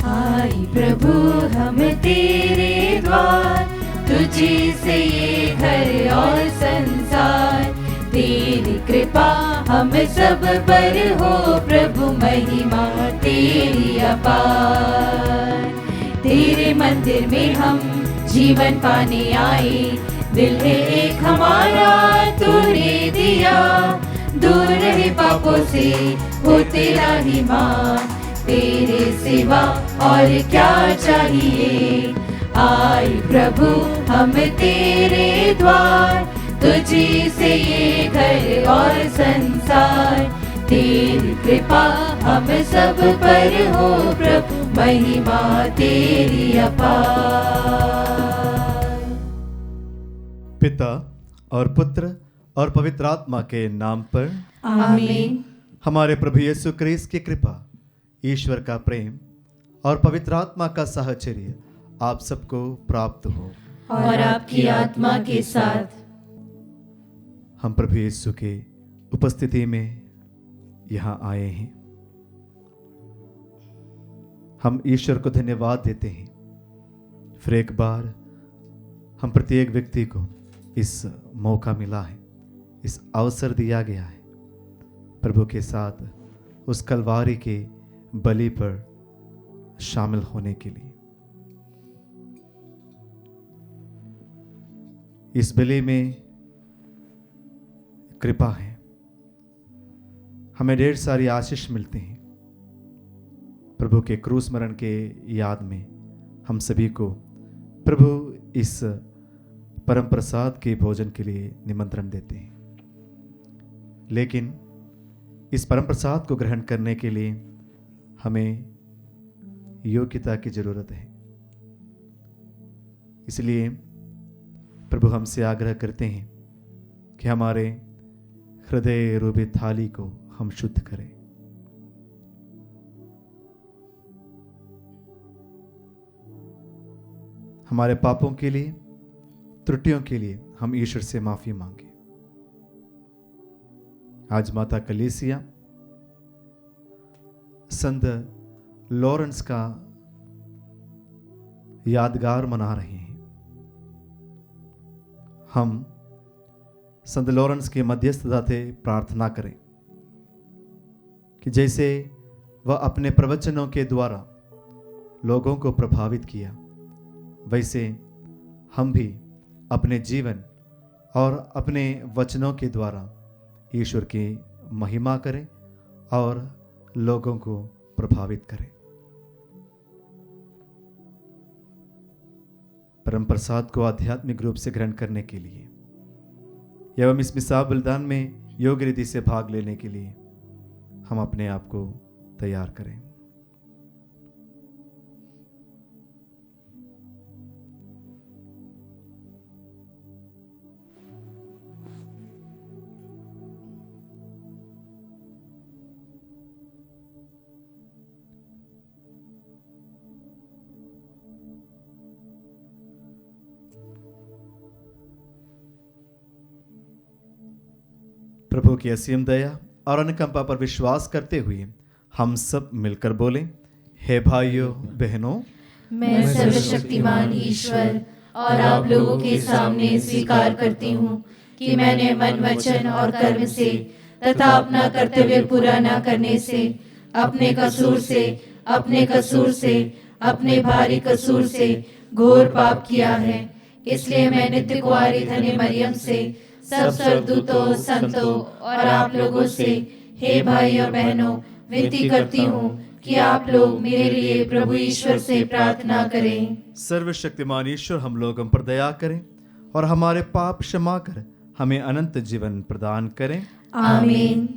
आई प्रभु हम तेरे द्वार, तुझी से ये घर और संसार। तेरी कृपा हम सब पर हो प्रभु, महिमा तेरी अपार। तेरे मंदिर में हम जीवन पाने आए, दिल है एक हमारा तूने दिया। दूर रहे पापों से हो तेरा ही मान, तेरे सिवा और क्या चाहिए। आए प्रभु हम तेरे द्वार, तुझी से ये घर और संसार। तेरी कृपा हम सब पर हो प्रभु, महिमा तेरी अपार। पिता और पुत्र और पवित्र आत्मा के नाम पर आमीन। हमारे प्रभु यीशु क्रिस्त की कृपा, ईश्वर का प्रेम और पवित्र आत्मा का साहचर्य आप सबको प्राप्त हो और आपकी आत्मा के साथ। हम प्रभु यीशु के उपस्थिति में यहाँ आए हैं। हम ईश्वर को धन्यवाद देते हैं। फिर एक बार हम प्रत्येक व्यक्ति को इस मौका मिला है, इस अवसर दिया गया है प्रभु के साथ उस कलवारी के बलि पर शामिल होने के लिए। इस बलि में कृपा है, हमें ढेर सारी आशीष मिलते हैं। प्रभु के क्रूस मरण के याद में हम सभी को प्रभु इस परम प्रसाद के भोजन के लिए निमंत्रण देते हैं। लेकिन इस परम प्रसाद को ग्रहण करने के लिए हमें योग्यता की जरूरत है। इसलिए प्रभु हमसे आग्रह करते हैं कि हमारे हृदय रूपी थाली को हम शुद्ध करें। हमारे पापों के लिए, त्रुटियों के लिए हम ईश्वर से माफी मांगे। आज माता कलीसिया संत लॉरेंस का यादगार मना रहे हैं। हम संत लॉरेंस की मध्यस्थता से प्रार्थना करें कि जैसे वह अपने प्रवचनों के द्वारा लोगों को प्रभावित किया, वैसे हम भी अपने जीवन और अपने वचनों के द्वारा ईश्वर की महिमा करें और लोगों को प्रभावित करें। परम प्रसाद को आध्यात्मिक रूप से ग्रहण करने के लिए एवं इस मिसाल बलिदान में योग्य रीति से भाग लेने के लिए हम अपने आप को तैयार करें। प्रभु की असीम दया और अनुकंपा पर विश्वास करते हुए हम सब मिलकर बोलें, हे भाइयों बहनों, मैं सर्वशक्तिमान ईश्वर और आप लोगों के सामने स्वीकार करती हूँ कि मैंने मन, वचन और कर्म से तथा अपना कर्तव्य पूरा न करने से, अपने कसूर से, अपने भारी कसूर से घोर पाप किया है। इसलिए मैं नित्य कुंवारी धन्य मरियम से, सब स्वर्गदूतों, संतों और आप लोगों से, हे भाई और बहनों, विनती करती हूँ कि आप लोग मेरे लिए प्रभु ईश्वर से प्रार्थना करें। सर्वशक्तिमान ईश्वर हम लोगों पर दया करें और हमारे पाप क्षमा कर हमें अनंत जीवन प्रदान करें। आमीन।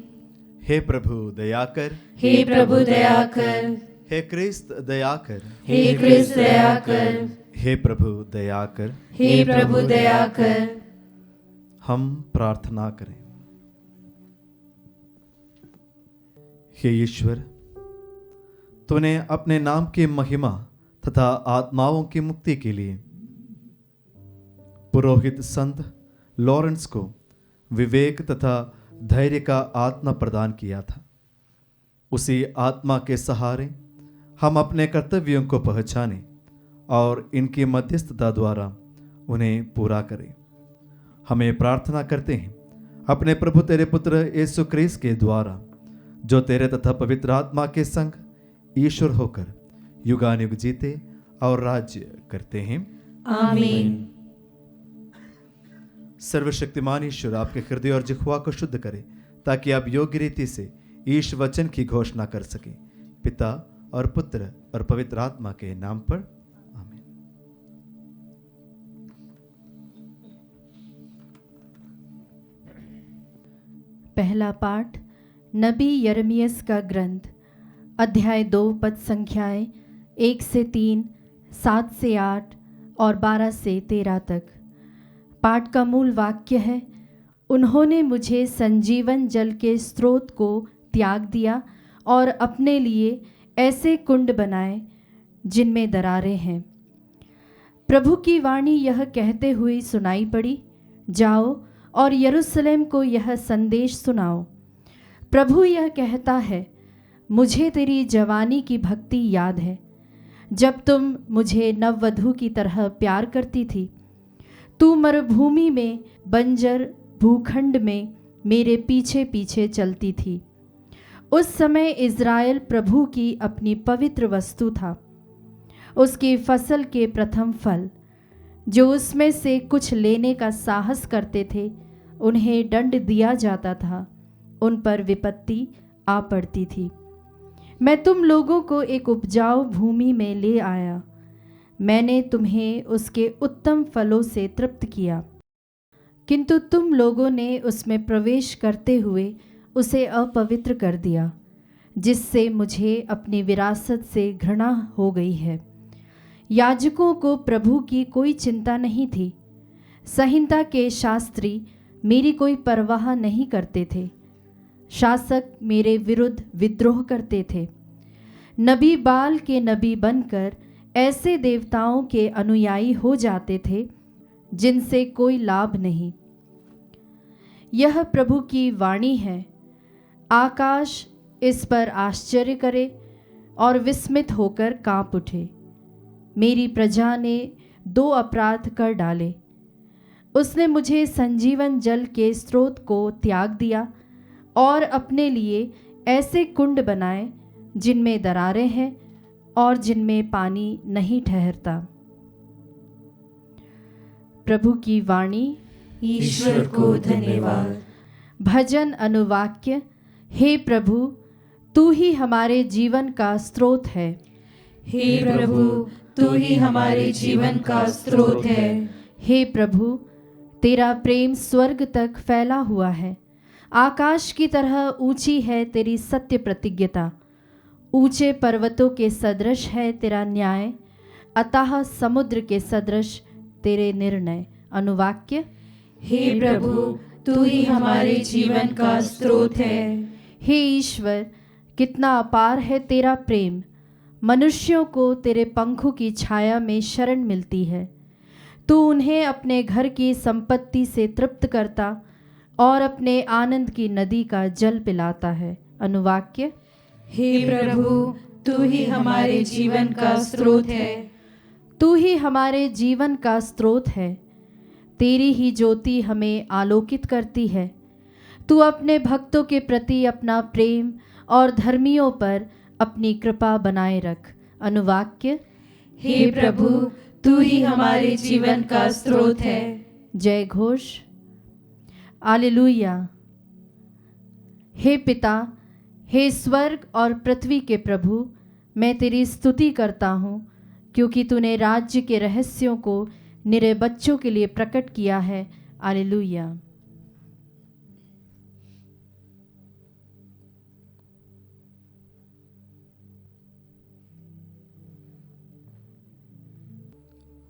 हे प्रभु दया कर, हे प्रभु दया कर, हे क्रिस्त दया कर, हे क्रिस्त दया कर, हे प्रभु दया कर, हे प्रभु दया कर। हम प्रार्थना करें। हे ईश्वर, तूने अपने नाम की महिमा तथा आत्माओं की मुक्ति के लिए पुरोहित संत लॉरेंस को विवेक तथा धैर्य का आत्मा प्रदान किया था। उसी आत्मा के सहारे हम अपने कर्तव्यों को पहचानें और इनकी मध्यस्थता द्वारा उन्हें पूरा करें। हमें प्रार्थना करते हैं अपने प्रभु तेरे पुत्र यीशु क्रिस्त के द्वारा, जो तेरे तथा पवित्र आत्मा के संग ईश्वर होकर युगानुयुग जीते और राज्य करते हैं। आमीन। सर्वशक्तिमान ईश्वर आपके हृदय और जिह्वा को शुद्ध करे, ताकि आप योग्य रीति से ईश वचन की घोषणा कर सकें। पिता और पुत्र और पवित्र आत्मा के नाम पर आमीन। पहला पाठ नबी यिर्मयाह का ग्रंथ, अध्याय 2 पद संख्याएं 1 से 3, 7 से 8 और 12 से 13 तक। पाठ का मूल वाक्य है, उन्होंने मुझे संजीवन जल के स्रोत को त्याग दिया और अपने लिए ऐसे कुंड बनाए जिनमें दरारें हैं। प्रभु की वाणी यह कहते हुए सुनाई पड़ी, जाओ और यरूशलेम को यह संदेश सुनाओ। प्रभु यह कहता है, मुझे तेरी जवानी की भक्ति याद है, जब तुम मुझे नववधू की तरह प्यार करती थी। तू मरुभूमि में बंजर भूखंड में मेरे पीछे पीछे चलती थी। उस समय इज़राइल प्रभु की अपनी पवित्र वस्तु था, उसकी फसल के प्रथम फल। जो उसमें से कुछ लेने का साहस करते थे, उन्हें दंड दिया जाता था, उन पर विपत्ति आ पड़ती थी। मैं तुम लोगों को एक उपजाऊ भूमि में ले आया, मैंने तुम्हें उसके उत्तम फलों से तृप्त किया, किंतु तुम लोगों ने उसमें प्रवेश करते हुए उसे अपवित्र कर दिया, जिससे मुझे अपनी विरासत से घृणा हो गई है। याजकों को प्रभु की कोई चिंता नहीं थी, संहिता के शास्त्री मेरी कोई परवाह नहीं करते थे। शासक मेरे विरुद्ध विद्रोह करते थे। नबी बाल के नबी बनकर ऐसे देवताओं के अनुयायी हो जाते थे जिनसे कोई लाभ नहीं। यह प्रभु की वाणी है। आकाश इस पर आश्चर्य करे और विस्मित होकर कांप उठे। मेरी प्रजा ने 2 अपराध कर डाले। उसने मुझे संजीवन जल के स्रोत को त्याग दिया और अपने लिए ऐसे कुंड बनाए जिनमें दरारें हैं और जिनमें पानी नहीं ठहरता। प्रभु की वाणी। ईश्वर को धन्यवाद। भजन अनुवाक्य। हे प्रभु, तू ही हमारे जीवन का स्रोत है। हे प्रभु, तू ही हमारे जीवन का स्रोत है। हे प्रभु, तेरा प्रेम स्वर्ग तक फैला हुआ है। आकाश की तरह ऊंची है तेरी सत्य प्रतिज्ञता। ऊंचे पर्वतों के सदृश है तेरा न्याय, अतः समुद्र के सदृश तेरे निर्णय। अनुवाक्य। हे प्रभु, तू ही हमारे जीवन का स्रोत है। हे ईश्वर, कितना अपार है तेरा प्रेम। मनुष्यों को तेरे पंखों की छाया में शरण मिलती है। तू उन्हें अपने घर की संपत्ति से तृप्त करता और अपने आनंद की नदी का जल पिलाता है। अनुवाक्य। हे प्रभु, तू ही हमारे जीवन का स्रोत है। तू ही हमारे जीवन का स्रोत है। तेरी ही ज्योति हमें आलोकित करती है। तू अपने भक्तों के प्रति अपना प्रेम और धर्मियों पर अपनी कृपा बनाए रख। अनुवाक्य। हे प्रभु, तू ही हमारे जीवन का स्रोत है। जय घोष। हालेलुया। हे पिता, हे स्वर्ग और पृथ्वी के प्रभु, मैं तेरी स्तुति करता हूँ, क्योंकि तूने राज्य के रहस्यों को निरे बच्चों के लिए प्रकट किया है। हालेलुया।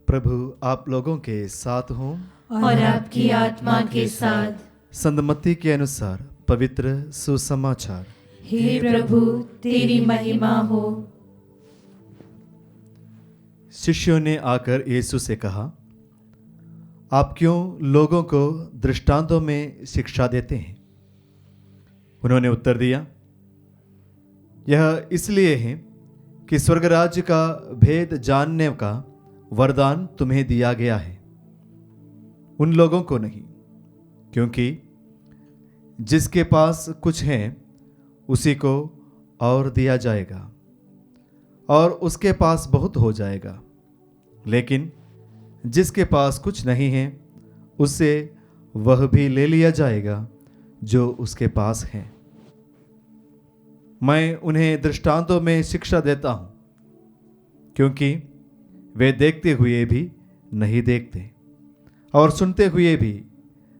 प्रभु आप लोगों के साथ हों और आपकी आत्मा के साथ। संतमत्ती के अनुसार पवित्र सुसमाचार। हे प्रभु, तेरी महिमा हो। शिष्यों ने आकर यीशु से कहा, आप क्यों लोगों को दृष्टांतों में शिक्षा देते हैं? उन्होंने उत्तर दिया, यह इसलिए है कि स्वर्ग राज्य का भेद जानने का वरदान तुम्हें दिया गया है, उन लोगों को नहीं, क्योंकि जिसके पास कुछ है उसी को और दिया जाएगा और उसके पास बहुत हो जाएगा, लेकिन जिसके पास कुछ नहीं है उससे वह भी ले लिया जाएगा जो उसके पास है। मैं उन्हें दृष्टांतों में शिक्षा देता हूं, क्योंकि वे देखते हुए भी नहीं देखते और सुनते हुए भी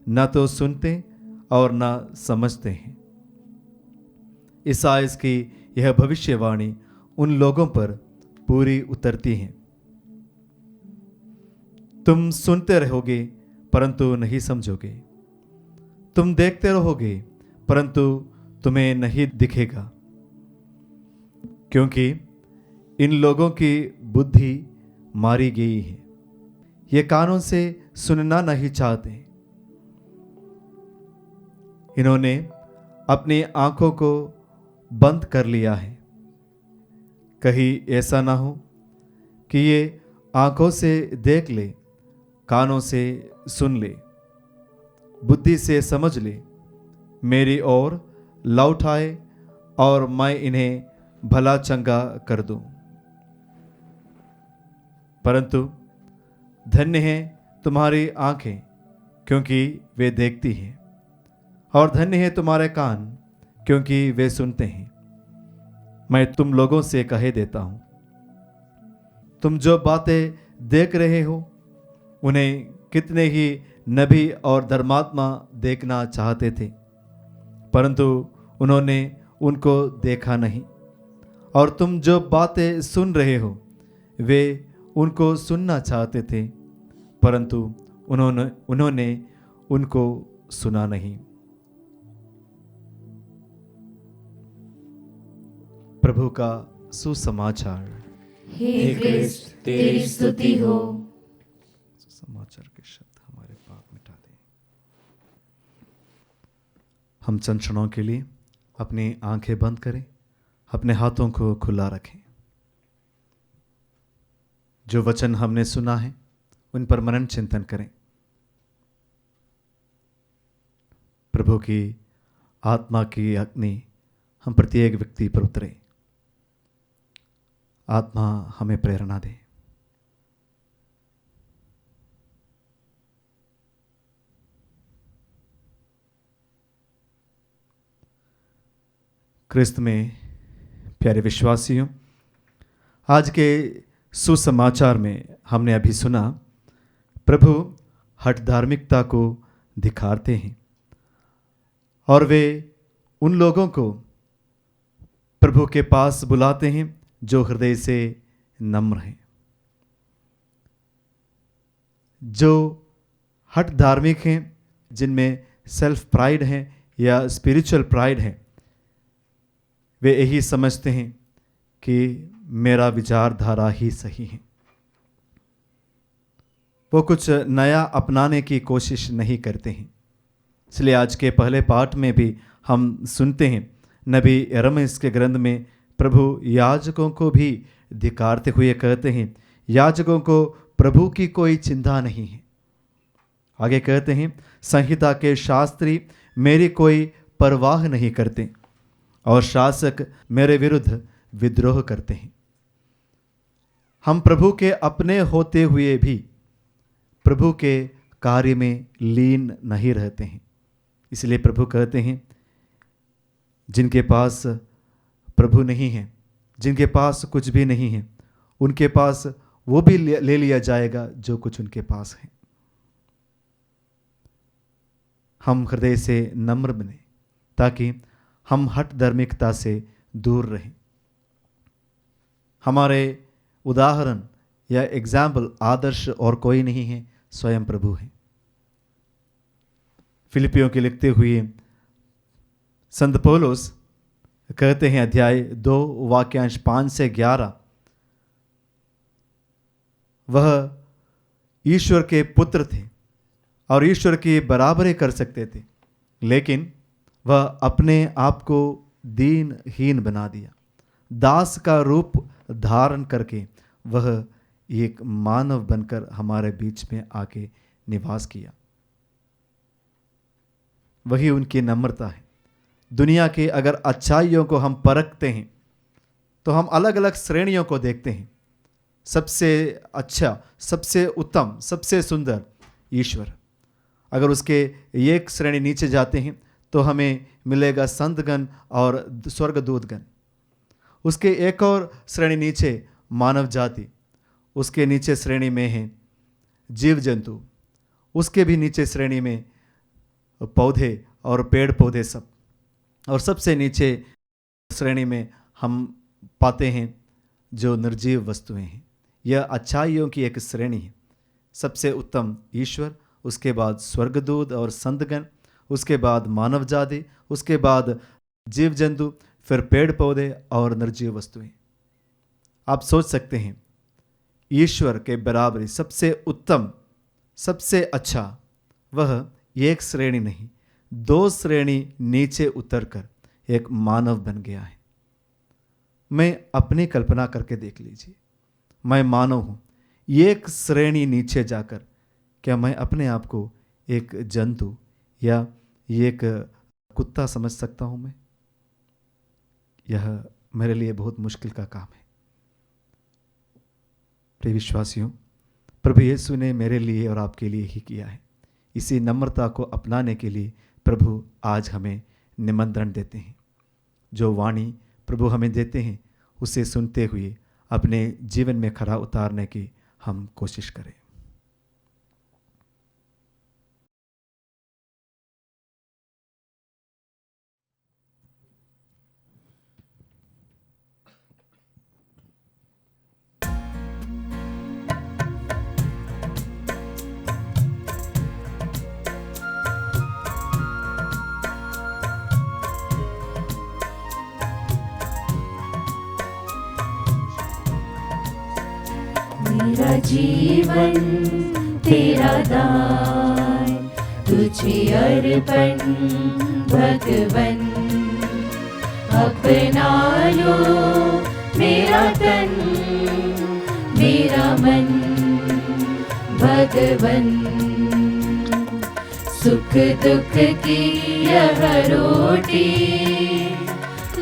न तो सुनते और न समझते हैं। ईसाइयाह की यह भविष्यवाणी उन लोगों पर पूरी उतरती है। तुम सुनते रहोगे परंतु नहीं समझोगे, तुम देखते रहोगे परंतु तुम्हें नहीं दिखेगा, क्योंकि इन लोगों की बुद्धि मारी गई है, ये कानों से सुनना नहीं चाहते। इन्होंने अपनी आंखों को बंद कर लिया है, कहीं ऐसा ना हो कि ये आंखों से देख ले, कानों से सुन ले, बुद्धि से समझ ले, मेरी ओर लौट आए और मैं इन्हें भला चंगा कर दूं। परंतु धन्य है तुम्हारी आंखें, क्योंकि वे देखती हैं, और धन्य है तुम्हारे कान, क्योंकि वे सुनते हैं। मैं तुम लोगों से कहे देता हूं, तुम जो बातें देख रहे हो उन्हें कितने ही नबी और धर्मात्मा देखना चाहते थे, परंतु उन्होंने उनको देखा नहीं, और तुम जो बातें सुन रहे हो वे उनको सुनना चाहते थे, परंतु उन्होंने उनको सुना नहीं। प्रभु का सुसमाचार। हे क्रिस्त तेरी स्तुति हो। समाचार के शब्द हमारे पाप मिटा दे। हम चंद क्षणों के लिए अपनी आंखें बंद करें, अपने हाथों को खुला रखें। जो वचन हमने सुना है उन पर मनन चिंतन करें। प्रभु की आत्मा की अग्नि हम प्रत्येक व्यक्ति पर उतरे। आत्मा हमें प्रेरणा दे। क्रिस्त में प्यारे विश्वासियों, आज के सुसमाचार में हमने अभी सुना, प्रभु हठ धार्मिकता को दिखाते हैं और वे उन लोगों को प्रभु के पास बुलाते हैं जो हृदय से नम्र हैं। जो हठ धार्मिक हैं, जिनमें सेल्फ प्राइड है या स्पिरिचुअल प्राइड है, वे यही समझते हैं कि मेरा विचारधारा ही सही है। वो कुछ नया अपनाने की कोशिश नहीं करते हैं। इसलिए आज के पहले पाठ में भी हम सुनते हैं, नबी यिर्मयाह के ग्रंथ में प्रभु याजकों को भी धिक्कारते हुए कहते हैं, याजकों को प्रभु की कोई चिंता नहीं है। आगे कहते हैं, संहिता के शास्त्री मेरी कोई परवाह नहीं करते और शासक मेरे विरुद्ध विद्रोह करते हैं। हम प्रभु के अपने होते हुए भी प्रभु के कार्य में लीन नहीं रहते हैं। इसलिए प्रभु कहते हैं, जिनके पास प्रभु नहीं है, जिनके पास कुछ भी नहीं है, उनके पास वो भी ले लिया जाएगा जो कुछ उनके पास है। हम हृदय से नम्र बने ताकि हम हठ धार्मिकता से दूर रहें। हमारे उदाहरण या एग्जाम्पल, आदर्श और कोई नहीं है, स्वयं प्रभु है। फिलिपियों के लिखते हुए संत पौलुस कहते हैं, अध्याय 2 वाक्यांश 5 से 11, वह ईश्वर के पुत्र थे और ईश्वर की बराबरी कर सकते थे, लेकिन वह अपने आप को दीनहीन बना दिया, दास का रूप धारण करके वह एक मानव बनकर हमारे बीच में आके निवास किया। वही उनकी नम्रता है। दुनिया के अगर अच्छाइयों को हम परखते हैं तो हम अलग अलग श्रेणियों को देखते हैं। सबसे अच्छा, सबसे उत्तम, सबसे सुंदर ईश्वर। अगर उसके एक श्रेणी नीचे जाते हैं तो हमें मिलेगा संतगण और स्वर्गदूतगण। उसके एक और श्रेणी नीचे मानव जाति, उसके नीचे श्रेणी में है जीव जंतु, उसके भी नीचे श्रेणी में पौधे और पेड़ पौधे सब, और सबसे नीचे श्रेणी में हम पाते हैं जो निर्जीव वस्तुएं हैं। यह अच्छाइयों की एक श्रेणी है। सबसे उत्तम ईश्वर, उसके बाद स्वर्गदूत और संतगण, उसके बाद मानव जाति, उसके बाद जीव जंतु, फिर पेड़ पौधे और निर्जीव वस्तुएं। आप सोच सकते हैं ईश्वर के बराबरी सबसे उत्तम, सबसे अच्छा वह एक श्रेणी नहीं, 2 श्रेणी नीचे उतरकर एक मानव बन गया है। मैं अपनी कल्पना करके देख लीजिए, मैं मानव हूं, एक श्रेणी नीचे जाकर क्या मैं अपने आप को एक जंतु या एक कुत्ता समझ सकता हूं? मैं, यह मेरे लिए बहुत मुश्किल का काम है। प्रिय विश्वासियों, प्रभु यीशु ने मेरे लिए और आपके लिए ही किया है। इसी नम्रता को अपनाने के लिए प्रभु आज हमें निमंत्रण देते हैं। जो वाणी प्रभु हमें देते हैं उसे सुनते हुए अपने जीवन में खरा उतारने की हम कोशिश करें। मेरा जीवन तेरा दान, तुझे अर्पण भगवन। अपना लो मेरा तन, मेरा मन भगवन। सुख दुख की यह रोटी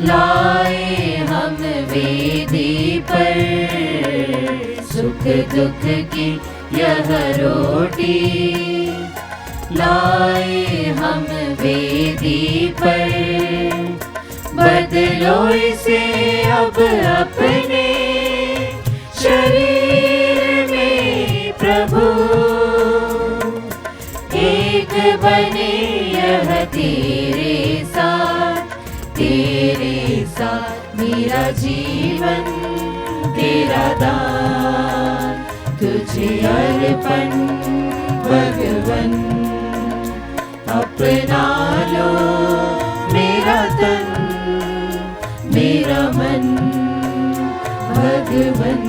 लाए हम वेदी पर। सुख दुख की यह रोटी लाए हम वेदी पर। बदलो इसे अब अपने शरीर में प्रभु। एक बने यह तेरे साथ, तेरे साथ। मेरा जीवन तेरा दान, तुझे अर्पण भगवन। अपना लो मेरा तन, मेरा मन भगवन।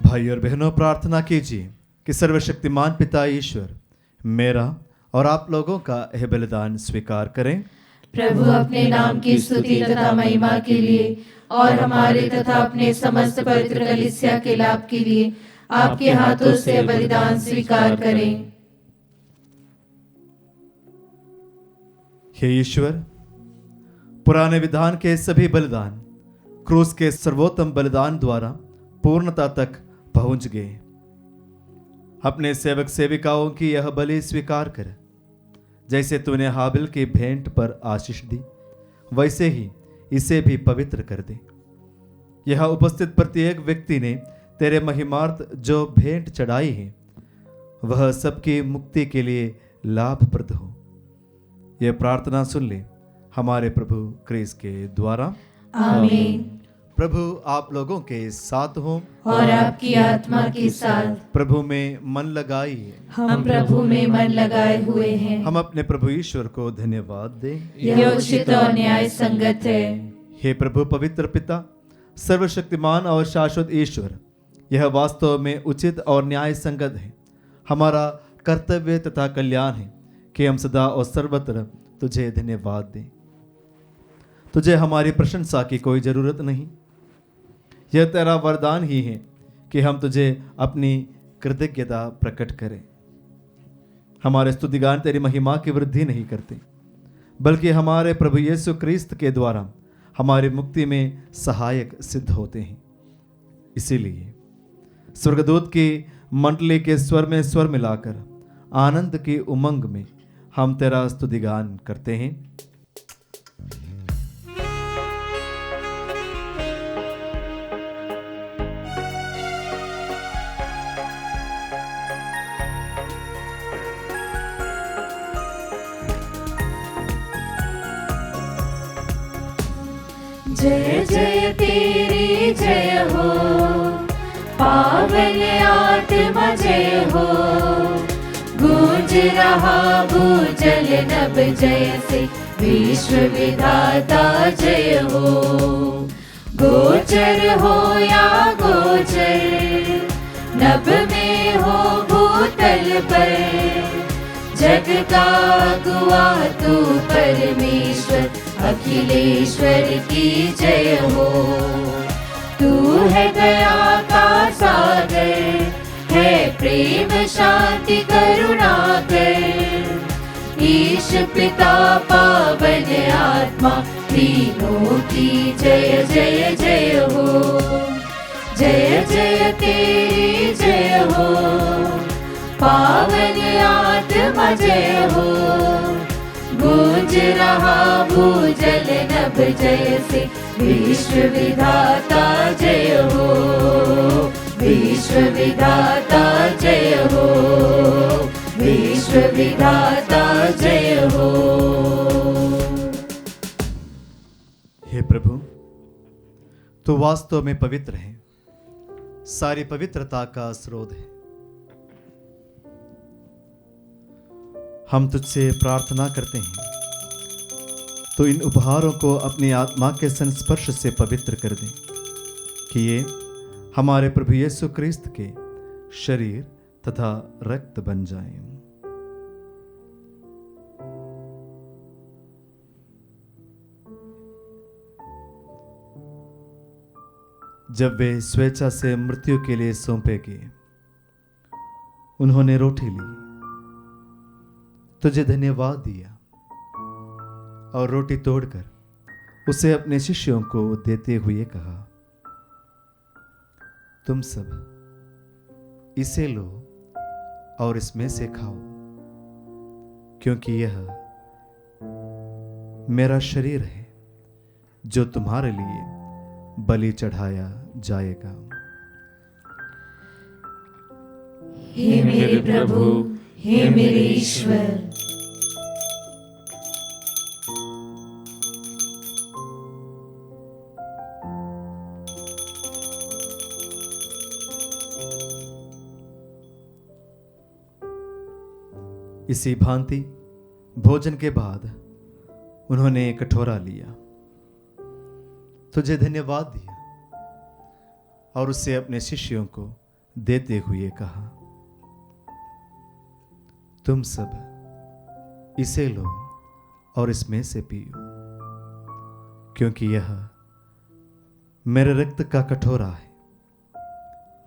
भाई और बहनों, प्रार्थना कीजिए कि सर्वशक्तिमान पिता ईश्वर मेरा और आप लोगों का यह बलिदान स्वीकार करें। प्रभु अपने नाम की स्तुति तथा महिमा के लिए और हमारे तथा अपने समस्त पवित्र कलीसिया के लाभ के लिए आपके हाथों से बलिदान स्वीकार करें। हे ईश्वर, पुराने विधान के सभी बलिदान क्रूस के सर्वोत्तम बलिदान द्वारा पूर्णता तक पहुंच गए। अपने सेवक सेविकाओं की यह बलि स्वीकार कर। जैसे तूने हाबिल की भेंट पर आशीष दी, वैसे ही इसे भी पवित्र कर दे। यह उपस्थित प्रत्येक व्यक्ति ने तेरे महिमार्थ जो भेंट चढ़ाई है वह सबकी मुक्ति के लिए लाभप्रद हो। यह प्रार्थना सुन ले हमारे प्रभु क्रिस्त के द्वारा। आमीन। प्रभु आप लोगों के साथ हो और आपकी आत्मा के साथ। प्रभु में मन लगाइए। हम प्रभु में मन लगाए हुए हैं। हम अपने प्रभु ईश्वर को धन्यवाद दें। यह उचित और न्याय संगत है। हे प्रभु पवित्र पिता, सर्वशक्तिमान और शाश्वत ईश्वर, यह वास्तव में उचित और न्याय संगत है। हमारा कर्तव्य तथा कल्याण है कि हम सदा और सर्वत्र तुझे धन्यवाद दें। तुझे हमारी प्रशंसा की कोई ज़रूरत नहीं। यह तेरा वरदान ही है कि हम तुझे अपनी कृतज्ञता प्रकट करें। हमारे स्तुतिगान तेरी महिमा की वृद्धि नहीं करते, बल्कि हमारे प्रभु यीशु क्रिस्त के द्वारा हमारी मुक्ति में सहायक सिद्ध होते हैं। इसीलिए स्वर्गदूत की मंडली के स्वर में स्वर मिलाकर आनंद की उमंग में हम तेरा स्तुतिगान करते हैं। जय जय तेरी जय हो, पावन आत्मा जय हो। गूंज रहा भूजल नभ जय से, विश्व विधाता जय हो। गोचर हो या गोचर, नभ में हो भूतल पर, जग का गुआ तू परमेश्वर, अखिलेश्वर की जय हो। तू है दया का सागर, है प्रेम शांति करुणा कर। ईश पिता पावन आत्मा, तीनों की जय जय जय हो। जय जय तेरी जय हो, पावन आत्मा जय हो। गूंज रहा भूजल नभ जय से, विश्व विधाता जय हो। विश्व विधाता जय हो, विश्व विधाता जय हो। हे प्रभु, तू वास्तव में पवित्र है, सारी पवित्रता का स्रोत है। हम तुझसे प्रार्थना करते हैं, तो इन उपहारों को अपनी आत्मा के संस्पर्श से पवित्र कर दे, कि ये हमारे प्रभु यीशु क्रिस्त के शरीर तथा रक्त बन जाएं। जब वे स्वेच्छा से मृत्यु के लिए सौंपे गए, उन्होंने रोटी ली, तुझे धन्यवाद दिया और रोटी तोड़कर उसे अपने शिष्यों को देते हुए कहा, तुम सब इसे लो और इसमें से खाओ, क्योंकि यह मेरा शरीर है जो तुम्हारे लिए बलि चढ़ाया जाएगा। हे मेरे प्रभु, हे मेरे ईश्वर, इसी भांति भोजन के बाद उन्होंने कटोरा लिया, तुझे धन्यवाद दिया और उसे अपने शिष्यों को देते हुए कहा, तुम सब इसे लो और इसमें से पियो, क्योंकि यह मेरे रक्त का कटोरा है,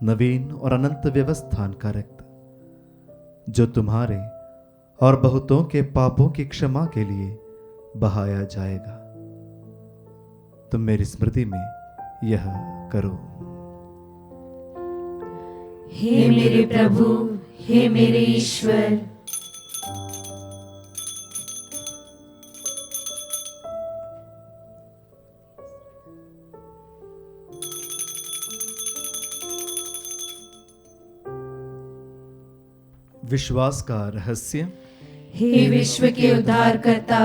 नवीन और अनंत व्यवस्थान का रक्त, जो तुम्हारे और बहुतों के पापों की क्षमा के लिए बहाया जाएगा। तुम मेरी स्मृति में यह करो। हे मेरे प्रभु, हे मेरे ईश्वर, विश्वास का रहस्य। हे विश्व के उद्धारकर्ता,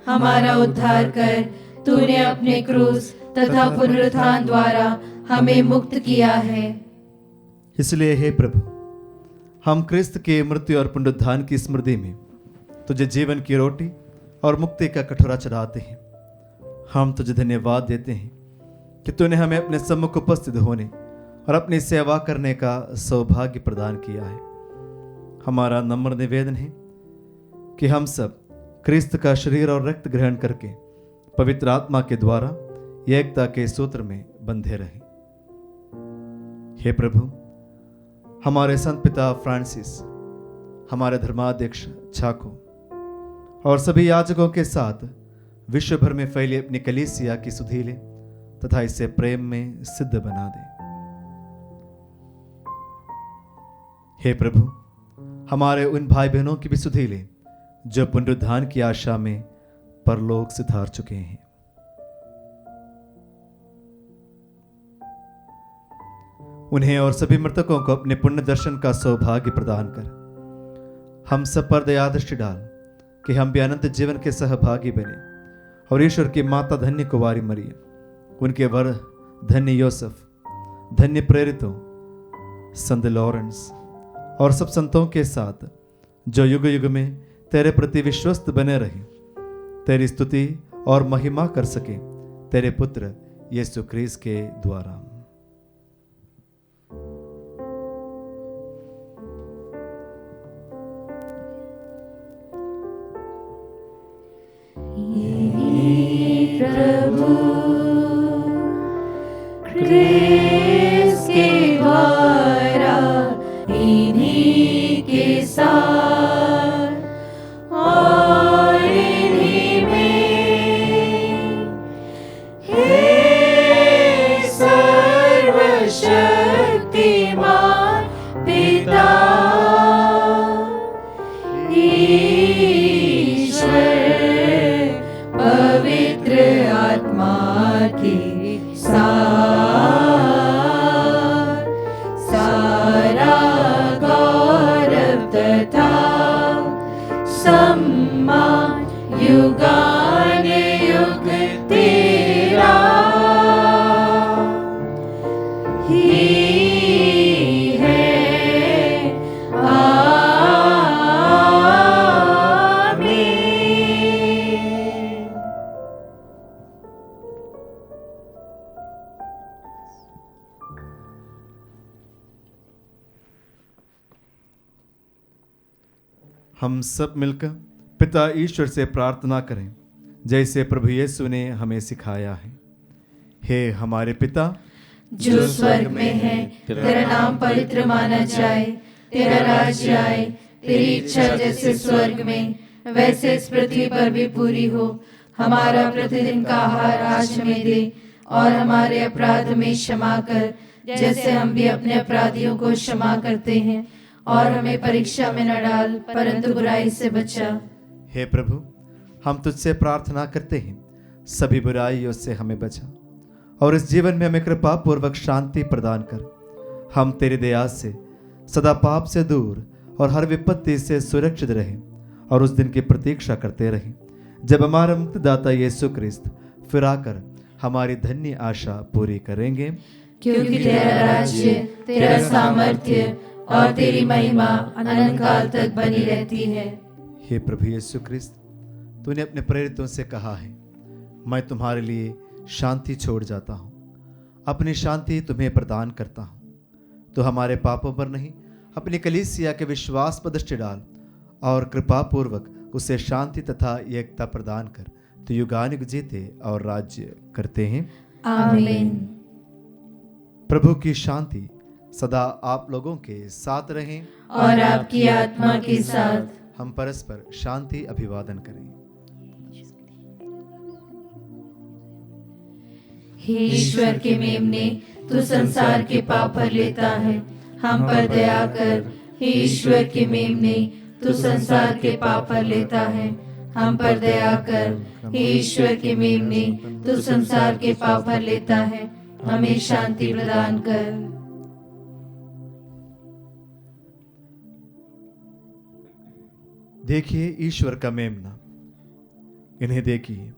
हमारा उद्धार कर। तूने अपने क्रूस तथा पुनरुत्थान द्वारा हमें मुक्त किया है। इसलिए हे प्रभु, हम क्रिस्त के मृत्यु और पुनरुत्थान की स्मृति में तुझे जीवन की रोटी और मुक्ति का कटोरा चढ़ाते हैं। हम तुझे धन्यवाद देते हैं कि तूने हमें अपने सम्मुख उपस्थित होने और अपनी सेवा करने का सौभाग्य प्रदान किया है। हमारा नम्र निवेदन है कि हम सब क्रिस्त का शरीर और रक्त ग्रहण करके पवित्र आत्मा के द्वारा एकता के सूत्र में बंधे रहें। हे प्रभु, हमारे संत पिता फ्रांसिस, हमारे धर्माध्यक्ष छाको और सभी याजकों के साथ विश्व भर में फैली अपनी कलीसिया की सुधीले तथा इसे प्रेम में सिद्ध बना दे। हे प्रभु, हमारे उन भाई बहनों की भी सुधीले जो पुनरुत्थान की आशा में परलोक सिधार चुके हैं। उन्हें और सभी मृतकों को अपने पुण्य दर्शन का सौभाग्य प्रदान कर हम सब पर दया दृष्टि डाल कि हम भी अनंत जीवन के सहभागी बने और ईश्वर की माता धन्य कुंवारी मरियम, उनके वर धन्य योसेफ, धन्य प्रेरितों, संत लॉरेंस और सब संतों के साथ जो युग युग में तेरे प्रति विश्वस्त बने रहे, तेरी स्तुति और महिमा कर सके, तेरे पुत्र यीशु ख्रीस्त के द्वारा। प्रभु ख्रीस्त के द्वारा, इन्हीं के साथ और इन्हीं में, हे सर्वशक्तिमान पिता पवित्र आत्मा के साथ सारा गौरव तथा सम्मान युगान युग तेरा ही है। हम सब मिलकर पिता ईश्वर से प्रार्थना करें जैसे प्रभु यीशु ने हमें सिखाया है। हे हमारे पिता जो स्वर्ग में है, तेरा नाम पवित्र माना जाए, तेरा राज्य आए, तेरी इच्छा जैसे स्वर्ग में वैसे इस पृथ्वी पर भी पूरी हो। हमारा प्रतिदिन का आहार आज हमें दे और हमारे अपराध में क्षमा कर जैसे हम भी अपने अपराधियों को क्षमा करते हैं, और हमें परीक्षा में न डाल परंतु बुराई से बचा। हे प्रभु, हम तुझसे प्रार्थना करते हैं, सभी बुराइयों से हमें बचा और इस जीवन में हमें कृपा पूर्वक शांति प्रदान कर। हम तेरी दया से सदा पाप से दूर और हर विपत्ति से सुरक्षित रहें और उस दिन की प्रतीक्षा करते रहें जब हमारा मुक्तिदाता यीशु ख्रीस्त फिर आकर हमारी धन्य आशा पूरी करेंगे। क्योंकि तेरा राज्य, तेरा सामर्थ्य और तेरी महिमा अनंत काल तक बनी रहती है। हे प्रभु यीशु ख्रीस्त, तूने अपने प्रेरितों से कहा है, मैं तुम्हारे लिए शांति छोड़ जाता हूँ, अपनी शांति तुम्हें प्रदान करता हूँ। तो हमारे पापों पर नहीं, अपनी कलीसिया के विश्वास पर दृष्टि डाल और कृपा पूर्वक उसे शांति तथा एकता प्रदान कर। तो युगानुयुग जीते और राज्य करते हैं। आमीन। प्रभु की शांति सदा आप लोगों के साथ रहें और आपकी आत्मा के साथ। हम परस्पर शांति अभिवादन करें। हे ईश्वर के मेमने, तू संसार के पाप भर लेता है, हम पर दया कर। हे ईश्वर के मेमने, तू संसार के पाप भर लेता है, हम पर दया कर। हे ईश्वर के मेमने, तू संसार के पाप भर लेता है, हमें शांति प्रदान कर। देखिए ईश्वर का मेमना, इन्हें देखिए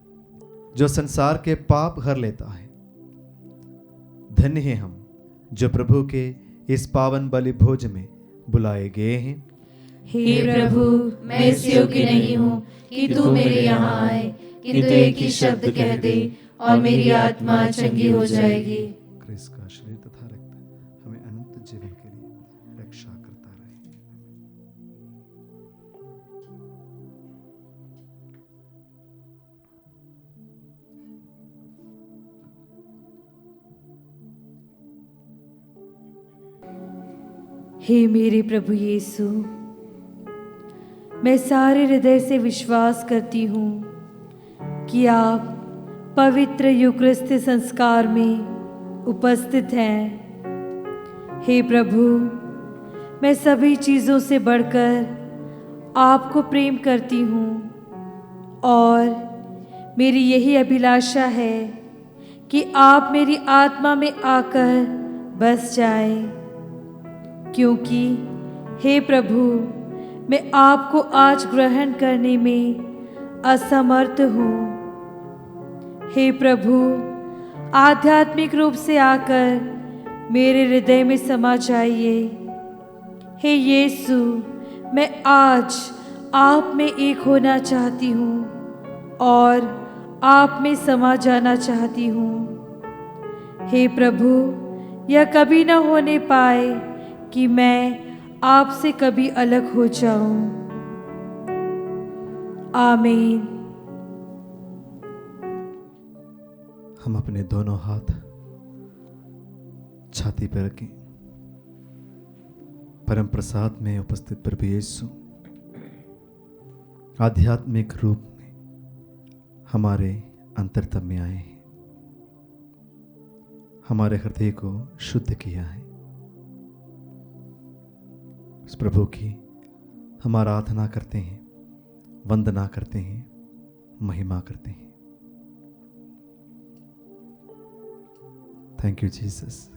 जो संसार के पाप हर लेता है। धन्य हैं हम जो प्रभु के इस पावन बलि भोज में बुलाए गए हैं। हे प्रभु, मैं इस योग्य नहीं हूँ कि तू मेरे यहाँ आए, किंतु एक ही शब्द कह दे और मेरी आत्मा चंगी हो जाएगी। क्रिस्त का शरीर तथा रक्त हमें अनंत जीवन के लिए रक्षा करता रहे। हे मेरे प्रभु यीशु, मैं सारे हृदय से विश्वास करती हूँ कि आप पवित्र यूकरिस्ती संस्कार में उपस्थित हैं। हे प्रभु, मैं सभी चीज़ों से बढ़कर आपको प्रेम करती हूँ और मेरी यही अभिलाषा है कि आप मेरी आत्मा में आकर बस जाएं, क्योंकि हे प्रभु, मैं आपको आज ग्रहण करने में असमर्थ हूँ। हे प्रभु, आध्यात्मिक रूप से आकर मेरे हृदय में समा जाइए। हे यीशु, मैं आज आप में एक होना चाहती हूँ और आप में समा जाना चाहती हूँ। हे प्रभु, यह कभी न होने पाए कि मैं आपसे कभी अलग हो जाऊं। आमीन। हम अपने दोनों हाथ छाती पर रखें। परम प्रसाद में उपस्थित प्रभु यीशु आध्यात्मिक रूप में हमारे अंतरतम में आए हैं, हमारे हृदय को शुद्ध किया है। उस प्रभु की हम आराधना करते हैं, वंदना करते हैं, महिमा करते हैं। Thank you Jesus,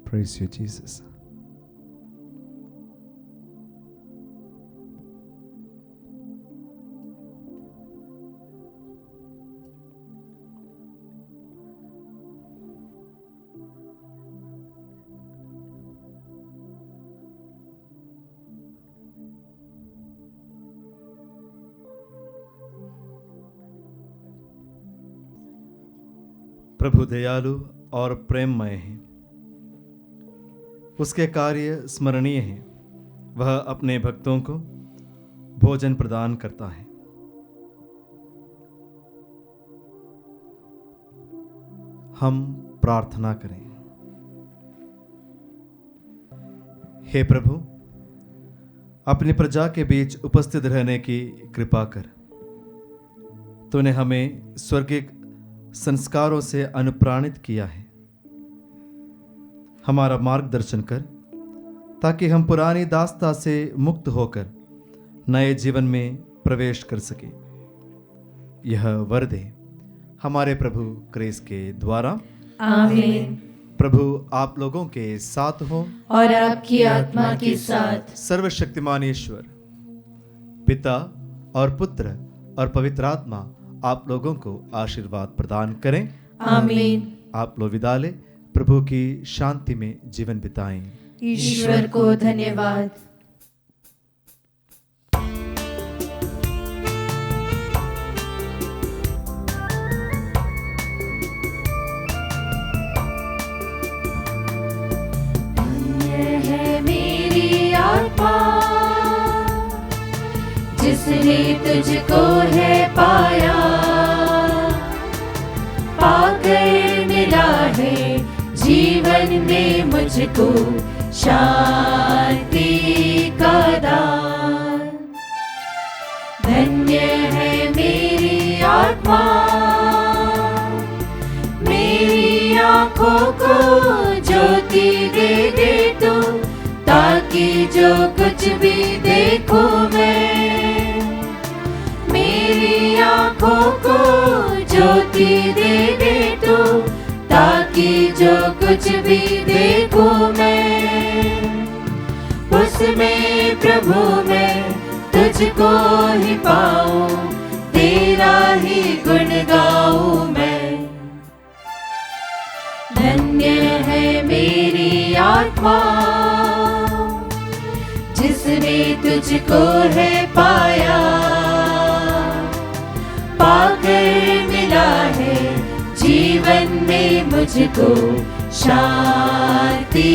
praise you Jesus. प्रभु दयालु और प्रेममय है, उसके कार्य स्मरणीय हैं। वह अपने भक्तों को भोजन प्रदान करता है। हम प्रार्थना करें। हे प्रभु, अपनी प्रजा के बीच उपस्थित रहने की कृपा कर। तूने हमें स्वर्गीय संस्कारों से अनुप्राणित किया है। हमारा मार्गदर्शन कर ताकि हम पुरानी दास्ता से मुक्त होकर नए जीवन में प्रवेश कर सके। यह वर दे हमारे प्रभु क्रिस्त के द्वारा। आमीन। प्रभु आप लोगों के साथ हो और आपकी आत्मा के साथ। सर्वशक्तिमान ईश्वर पिता और पुत्र और पवित्र आत्मा आप लोगों को आशीर्वाद प्रदान करें। आमीन। आप लोग विदा ले प्रभु की शांति में जीवन बिताएं। ईश्वर को धन्यवाद। धन्य है मेरी आत्मा जिसने तुझको है पाया, पाकर मिला है जीवन में मुझको शांति का दान। धन्य है मेरी आत्मा, मेरी आँखों को ज्योति दे दे तू, ताकि जो कुछ भी देखूं मैं, मेरी आँखों को ज्योति दे दे तू, ताकि जो कुछ भी देखूं मैं, उसमें प्रभु मैं तुझको ही पाऊं, तेरा ही गुण गाऊं मैं। धन्य है मेरी आत्मा जिसने तुझको है पाया, पाकर मिला है जीवन में मुझको शांति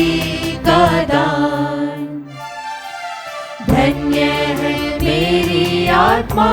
का दान। धन्य है मेरी आत्मा।